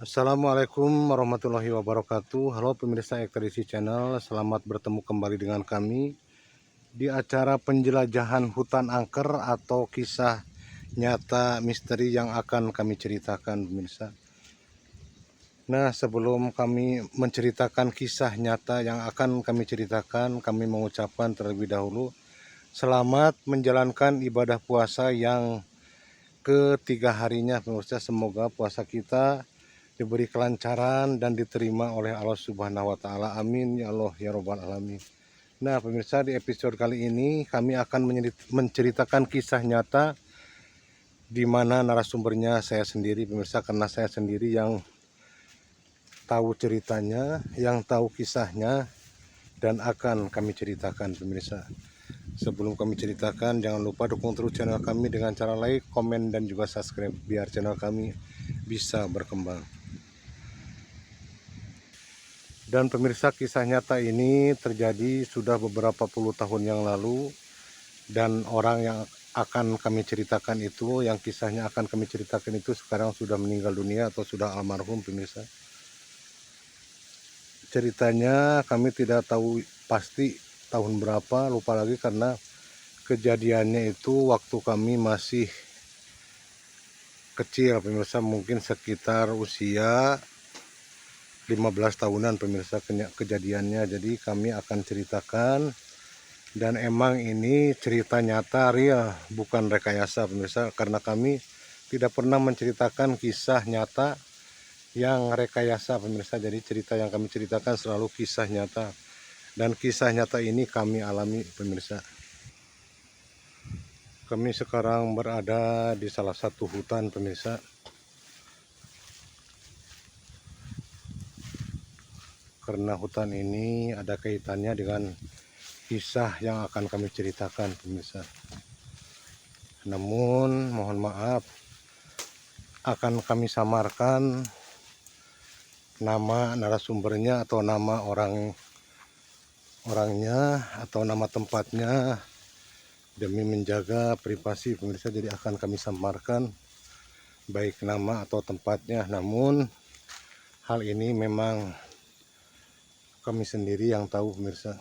Assalamualaikum warahmatullahi wabarakatuh. Halo pemirsa Ekstrisi Channel, selamat bertemu kembali dengan kami di acara penjelajahan hutan angker atau kisah nyata misteri yang akan kami ceritakan pemirsa. Nah, sebelum kami menceritakan kisah nyata yang akan kami ceritakan, kami mengucapkan terlebih dahulu selamat menjalankan ibadah puasa yang ketiga harinya pemirsa. Semoga puasa kita diberi kelancaran dan diterima oleh Allah Subhanahu wa Ta'ala. Amin ya Allah ya Robbal Alamin. Nah, pemirsa, di episode kali ini kami akan menceritakan kisah nyata di mana narasumbernya saya sendiri pemirsa, karena saya sendiri yang tahu ceritanya, yang tahu kisahnya, dan akan kami ceritakan pemirsa. Sebelum kami ceritakan, jangan lupa dukung terus channel kami dengan cara like, komen, dan juga subscribe biar channel kami bisa berkembang. Dan pemirsa, kisah nyata ini terjadi sudah beberapa puluh tahun yang lalu, dan orang yang akan kami ceritakan itu, yang kisahnya akan kami ceritakan itu sekarang sudah meninggal dunia atau sudah almarhum pemirsa. Ceritanya kami tidak tahu pasti tahun berapa, lupa lagi, karena kejadiannya itu waktu kami masih kecil pemirsa, mungkin sekitar usia 15 tahunan pemirsa kejadiannya. Jadi kami akan ceritakan, dan emang ini cerita nyata real, bukan rekayasa pemirsa, karena kami tidak pernah menceritakan kisah nyata yang rekayasa pemirsa. Jadi cerita yang kami ceritakan selalu kisah nyata, dan kisah nyata ini kami alami pemirsa. Kami sekarang berada di salah satu hutan pemirsa. Karena hutan ini ada kaitannya dengan kisah yang akan kami ceritakan pemirsa. Namun mohon maaf, akan kami samarkan nama narasumbernya atau nama orangnya atau nama tempatnya demi menjaga privasi pemirsa. Jadi akan kami samarkan baik nama atau tempatnya. Namun hal ini memang kami sendiri yang tahu pemirsa.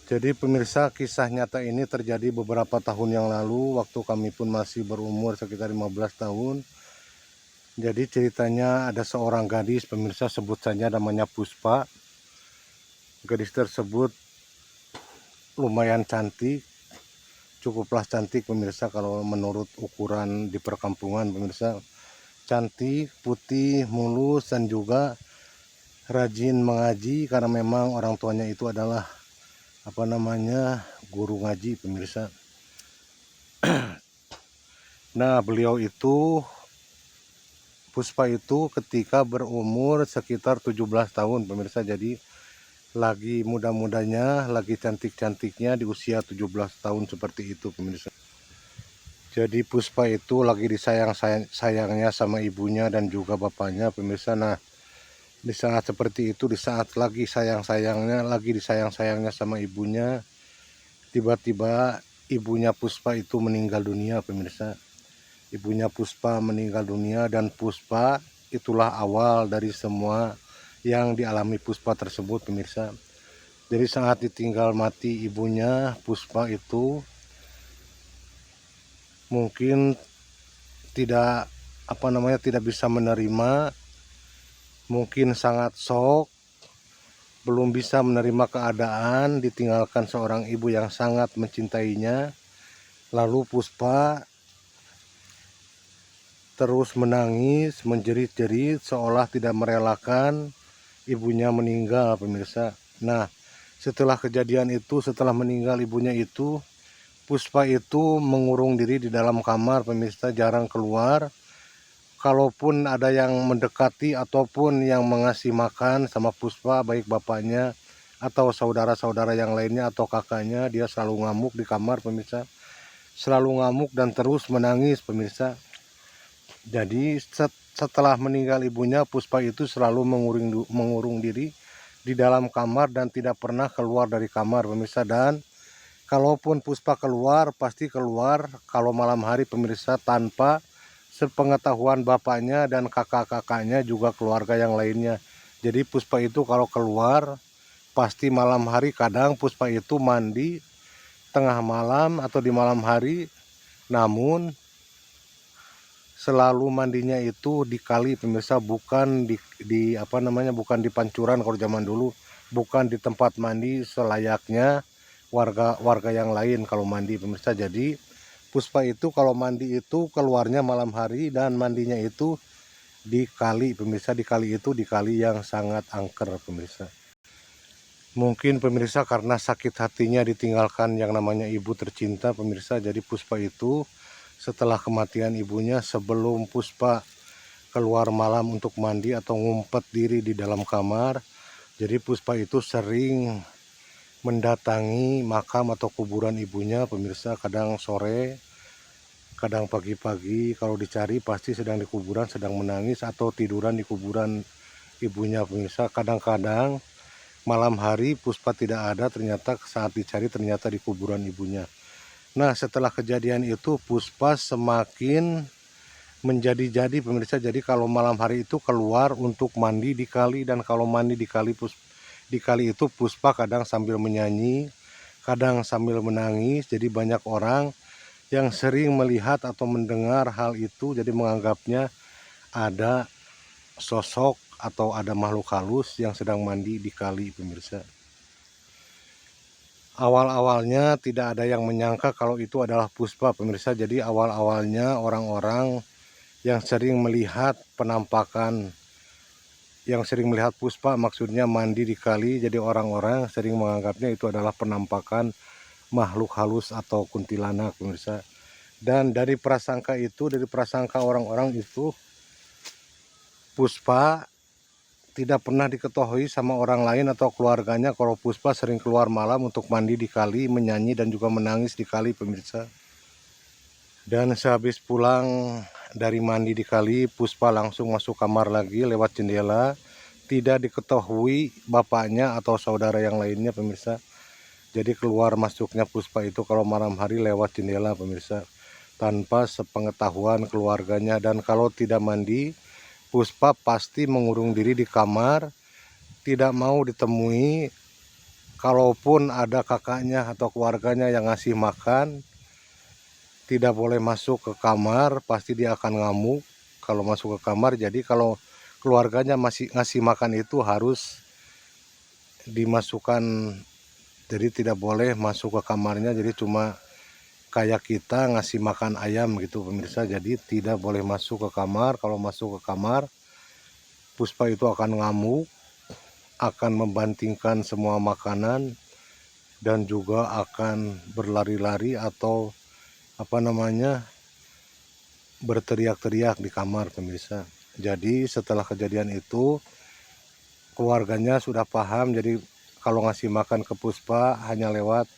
Jadi pemirsa, kisah nyata ini terjadi beberapa tahun yang lalu, waktu kami pun masih berumur sekitar 15 tahun. Jadi ceritanya ada seorang gadis pemirsa, sebut saja namanya Puspa. Gadis tersebut lumayan cantik, cukuplah cantik pemirsa kalau menurut ukuran di perkampungan pemirsa. Cantik, putih, mulus, dan juga rajin mengaji karena memang orang tuanya itu adalah guru ngaji pemirsa. Nah, beliau itu, Puspa itu ketika berumur sekitar 17 tahun pemirsa. Jadi lagi muda-mudanya, lagi cantik-cantiknya di usia 17 tahun seperti itu pemirsa. Jadi Puspa itu lagi disayang-sayangnya sama ibunya dan juga bapaknya pemirsa. Nah, di saat seperti itu, di saat lagi sayang-sayangnya, lagi disayang-sayangnya sama ibunya, tiba-tiba ibunya Puspa itu meninggal dunia pemirsa. Ibunya Puspa meninggal dunia, dan Puspa itulah awal dari semua yang dialami Puspa tersebut pemirsa. Jadi saat ditinggal mati ibunya, Puspa itu mungkin tidak bisa menerima, mungkin sangat shock, belum bisa menerima keadaan ditinggalkan seorang ibu yang sangat mencintainya. Lalu Puspa terus menangis, menjerit-jerit, seolah tidak merelakan ibunya meninggal pemirsa. Nah, setelah kejadian itu, setelah meninggal ibunya itu, Puspa itu mengurung diri di dalam kamar pemirsa, jarang keluar. Kalaupun ada yang mendekati ataupun yang mengasih makan sama Puspa, baik bapaknya atau saudara-saudara yang lainnya atau kakaknya, dia selalu ngamuk di kamar pemirsa. Selalu ngamuk dan terus menangis pemirsa. Jadi setelah meninggal ibunya, Puspa itu selalu mengurung diri di dalam kamar dan tidak pernah keluar dari kamar pemirsa. Dan kalaupun Puspa keluar, pasti keluar kalau malam hari pemirsa tanpa sepengetahuan bapaknya dan kakak-kakaknya juga keluarga yang lainnya. Jadi Puspa itu kalau keluar pasti malam hari, kadang Puspa itu mandi tengah malam atau di malam hari, namun selalu mandinya itu di kali pemirsa, bukan di apa namanya, bukan di pancuran kalau zaman dulu, bukan di tempat mandi selayaknya warga yang lain kalau mandi pemirsa. Jadi Puspa itu kalau mandi itu keluarnya malam hari dan mandinya itu di kali pemirsa. Di kali itu di kali yang sangat angker pemirsa. Mungkin pemirsa karena sakit hatinya ditinggalkan yang namanya ibu tercinta pemirsa, jadi Puspa itu setelah kematian ibunya, sebelum Puspa keluar malam untuk mandi atau ngumpet diri di dalam kamar, jadi Puspa itu sering mendatangi makam atau kuburan ibunya pemirsa. Kadang sore, kadang pagi-pagi, kalau dicari pasti sedang di kuburan, sedang menangis atau tiduran di kuburan ibunya pemirsa. Kadang-kadang malam hari Puspa tidak ada, ternyata saat dicari ternyata di kuburan ibunya. Nah, setelah kejadian itu Puspa semakin menjadi-jadi pemirsa. Jadi kalau malam hari itu keluar untuk mandi di kali, dan kalau mandi di kali itu Puspa kadang sambil menyanyi, kadang sambil menangis. Jadi banyak orang yang sering melihat atau mendengar hal itu, jadi menganggapnya ada sosok atau ada makhluk halus yang sedang mandi di kali pemirsa. Awal-awalnya tidak ada yang menyangka kalau itu adalah Puspa pemirsa. Jadi awal-awalnya orang-orang yang sering melihat penampakan, yang sering melihat Puspa maksudnya mandi di kali, jadi orang-orang sering menganggapnya itu adalah penampakan makhluk halus atau kuntilanak pemirsa. Dan dari prasangka itu, dari prasangka orang-orang itu, Puspa tidak pernah diketahui sama orang lain atau keluarganya kalau Puspa sering keluar malam untuk mandi di kali, menyanyi dan juga menangis di kali pemirsa. Dan sehabis pulang dari mandi di kali, Puspa langsung masuk kamar lagi lewat jendela. Tidak diketahui bapaknya atau saudara yang lainnya pemirsa. Jadi keluar masuknya Puspa itu kalau malam hari lewat jendela pemirsa, tanpa sepengetahuan keluarganya. Dan kalau tidak mandi, Puspa pasti mengurung diri di kamar, tidak mau ditemui. Kalaupun ada kakaknya atau keluarganya yang ngasih makan, tidak boleh masuk ke kamar, pasti dia akan ngamuk kalau masuk ke kamar. Jadi kalau keluarganya masih ngasih makan itu harus dimasukkan, jadi tidak boleh masuk ke kamarnya. Jadi cuma kayak kita ngasih makan ayam gitu pemirsa, jadi tidak boleh masuk ke kamar. Kalau masuk ke kamar, Puspa itu akan ngamuk, akan membantingkan semua makanan, dan juga akan berlari-lari atau apa namanya, berteriak-teriak di kamar pemirsa. Jadi setelah kejadian itu keluarganya sudah paham, jadi kalau ngasih makan ke Puspa hanya lewat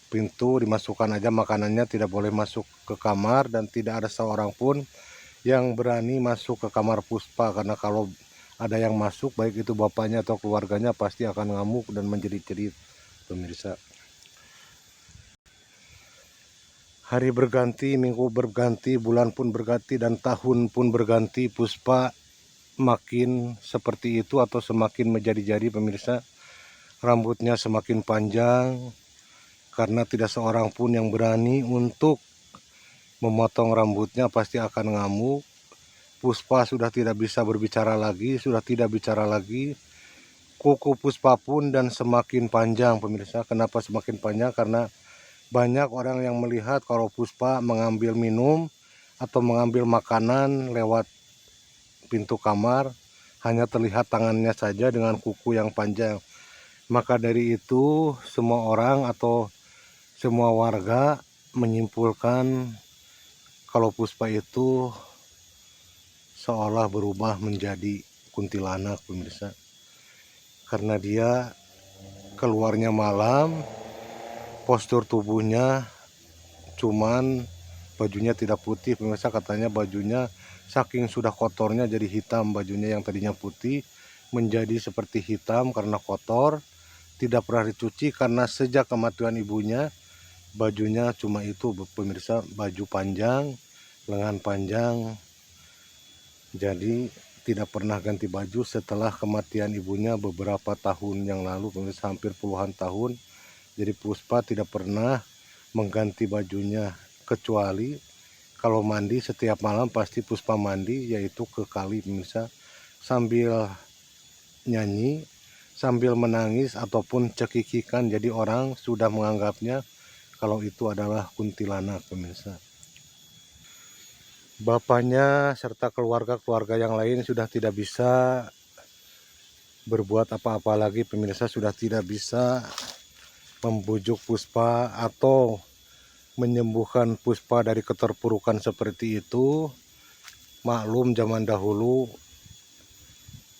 pintu, dimasukkan aja makanannya, tidak boleh masuk ke kamar. Dan tidak ada seorang pun yang berani masuk ke kamar Puspa, karena kalau ada yang masuk, baik itu bapaknya atau keluarganya, pasti akan ngamuk dan menjerit-jerit pemirsa. Hari berganti, minggu berganti, bulan pun berganti, dan tahun pun berganti. Puspa makin seperti itu atau semakin menjadi-jadi pemirsa. Rambutnya semakin panjang karena tidak seorang pun yang berani untuk memotong rambutnya, pasti akan ngamuk. Puspa sudah tidak bisa berbicara lagi, sudah tidak bicara lagi. Kuku Puspa pun dan semakin panjang pemirsa. Kenapa semakin panjang? Karena banyak orang yang melihat kalau Puspa mengambil minum atau mengambil makanan lewat pintu kamar, hanya terlihat tangannya saja dengan kuku yang panjang. Maka dari itu semua orang atau semua warga menyimpulkan kalau Puspa itu seolah berubah menjadi kuntilanak pemirsa. Karena dia keluarnya malam, postur tubuhnya cuman bajunya tidak putih pemirsa. Katanya bajunya saking sudah kotornya jadi hitam, bajunya yang tadinya putih menjadi seperti hitam karena kotor, tidak pernah dicuci. Karena sejak kematian ibunya bajunya cuma itu pemirsa, baju panjang lengan panjang, jadi tidak pernah ganti baju setelah kematian ibunya beberapa tahun yang lalu, pemirsa, hampir puluhan tahun. Jadi Puspa tidak pernah mengganti bajunya, kecuali kalau mandi setiap malam pasti Puspa mandi, yaitu ke kali, pemirsa, sambil nyanyi, sambil menangis ataupun cekikikan. Jadi orang sudah menganggapnya kalau itu adalah kuntilanak, pemirsa. Bapaknya serta keluarga-keluarga yang lain sudah tidak bisa berbuat apa-apa lagi, pemirsa, sudah tidak bisa membujuk Puspa atau menyembuhkan Puspa dari keterpurukan seperti itu. Maklum zaman dahulu,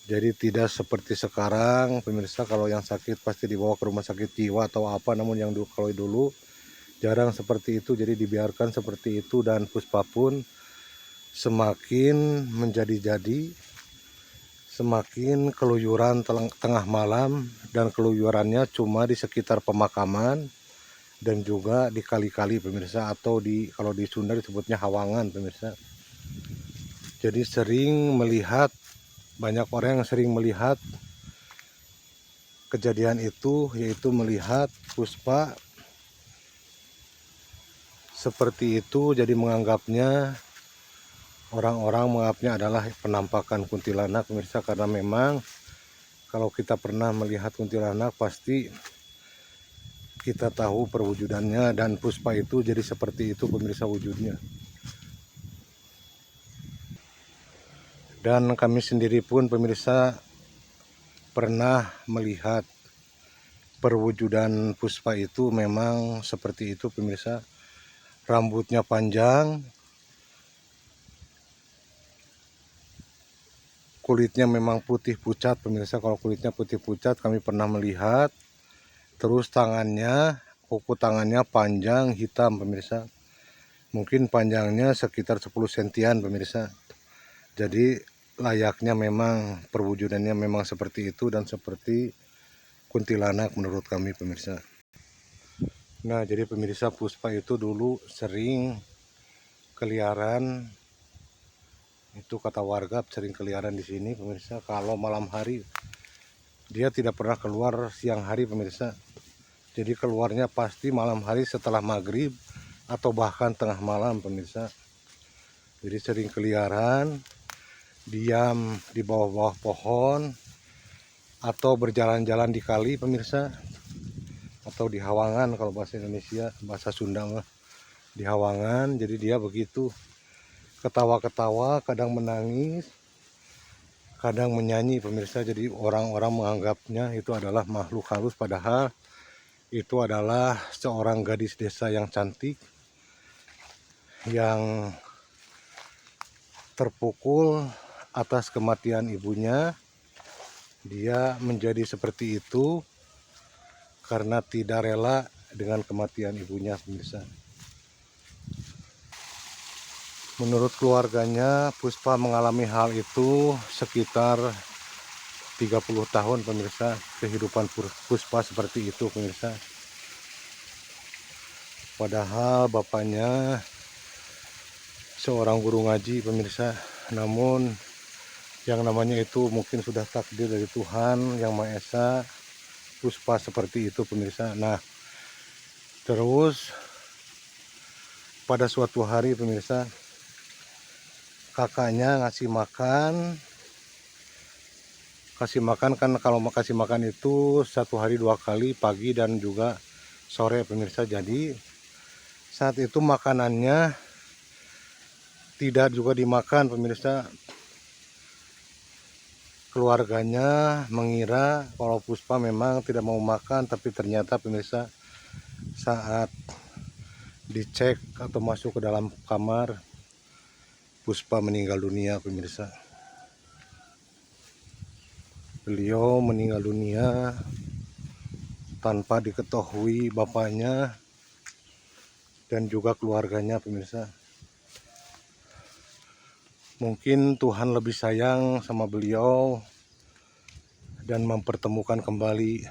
jadi tidak seperti sekarang, pemirsa. Kalau yang sakit pasti dibawa ke rumah sakit jiwa atau apa, namun yang dulu, kalau dulu jarang seperti itu, jadi dibiarkan seperti itu. Dan Puspa pun semakin menjadi-jadi, semakin keluyuran tengah malam, dan keluyurannya cuma di sekitar pemakaman dan juga di kali-kali, pemirsa, atau kalau di Sunda disebutnya hawangan, pemirsa. Jadi sering melihat, banyak orang yang sering melihat kejadian itu, yaitu melihat Puspa seperti itu. Jadi orang-orang menganggapnya adalah penampakan kuntilanak, pemirsa, karena memang kalau kita pernah melihat kuntilanak pasti kita tahu perwujudannya, dan Puspa itu jadi seperti itu, pemirsa, wujudnya. Dan kami sendiri pun, pemirsa, pernah melihat perwujudan Puspa itu memang seperti itu, pemirsa. Rambutnya panjang, kulitnya memang putih pucat, pemirsa. Kalau kulitnya putih pucat kami pernah melihat. Terus tangannya, kuku tangannya panjang hitam, pemirsa. Mungkin panjangnya sekitar 10 sentian, pemirsa. Jadi layaknya memang perwujudannya memang seperti itu dan seperti kuntilanak menurut kami, pemirsa. Nah, jadi pemirsa, Puspa itu dulu sering keliaran. Itu kata warga, sering keliaran di sini, pemirsa. Kalau malam hari dia tidak pernah keluar siang hari, pemirsa. Jadi keluarnya pasti malam hari setelah maghrib atau bahkan tengah malam, pemirsa. Jadi sering keliaran, diam di bawah-bawah pohon, atau berjalan-jalan di kali, pemirsa, atau di hawangan kalau bahasa Indonesia, bahasa Sunda mah di hawangan. Jadi dia begitu, ketawa-ketawa, kadang menangis, kadang menyanyi, pemirsa. Jadi orang-orang menganggapnya itu adalah makhluk halus, padahal itu adalah seorang gadis desa yang cantik, yang terpukul atas kematian ibunya. Dia menjadi seperti itu karena tidak rela dengan kematian ibunya, pemirsa. Menurut keluarganya, Puspa mengalami hal itu sekitar 30 tahun, pemirsa. Kehidupan Puspa seperti itu, pemirsa. Padahal bapaknya seorang guru ngaji, pemirsa. Namun yang namanya itu mungkin sudah takdir dari Tuhan Yang Maha Esa, Puspa seperti itu, pemirsa. Nah, terus pada suatu hari, pemirsa, kakaknya ngasih makan kan. Kalau mau kasih makan itu satu hari 2 kali, pagi dan juga sore, pemirsa. Jadi saat itu makanannya tidak juga dimakan, pemirsa. Keluarganya mengira kalau Puspa memang tidak mau makan, tapi ternyata, pemirsa, saat dicek atau masuk ke dalam kamar, Puspa meninggal dunia, pemirsa. Beliau meninggal dunia tanpa diketahui bapaknya dan juga keluarganya, pemirsa. Mungkin Tuhan lebih sayang sama beliau dan mempertemukan kembali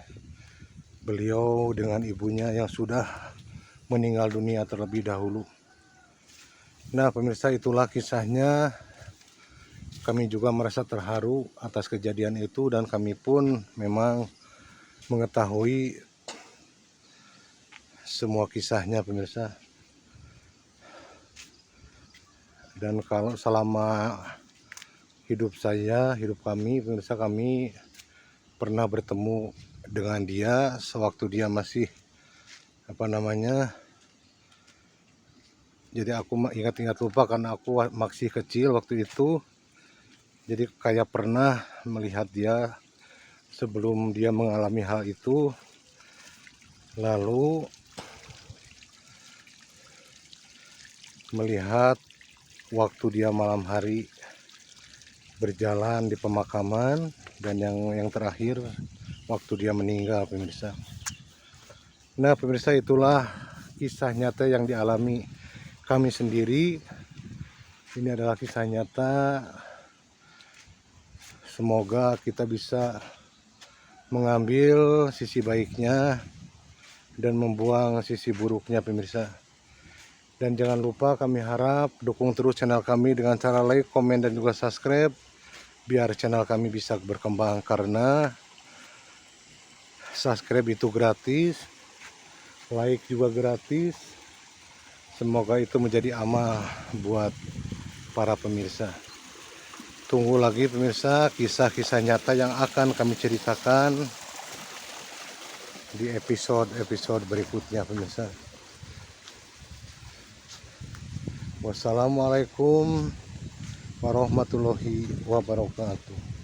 beliau dengan ibunya yang sudah meninggal dunia terlebih dahulu. Nah pemirsa, itulah kisahnya. Kami juga merasa terharu atas kejadian itu, dan kami pun memang mengetahui semua kisahnya pemirsa. Dan kalau selama hidup kami pemirsa, kami pernah bertemu dengan dia sewaktu dia masih jadi aku ingat-ingat lupa karena aku masih kecil waktu itu. Jadi kayak pernah melihat dia sebelum dia mengalami hal itu. Lalu melihat waktu dia malam hari berjalan di pemakaman, dan yang terakhir waktu dia meninggal pemirsa. Nah pemirsa, itulah kisah nyata yang dialami kami sendiri. Ini adalah kisah nyata. Semoga kita bisa mengambil sisi baiknya dan membuang sisi buruknya pemirsa. Dan jangan lupa, kami harap dukung terus channel kami dengan cara like, komen, dan juga subscribe, biar channel kami bisa berkembang, karena subscribe itu gratis, like juga gratis. Semoga itu menjadi amal buat para pemirsa. Tunggu lagi pemirsa kisah-kisah nyata yang akan kami ceritakan di episode-episode berikutnya pemirsa. Wassalamualaikum warahmatullahi wabarakatuh.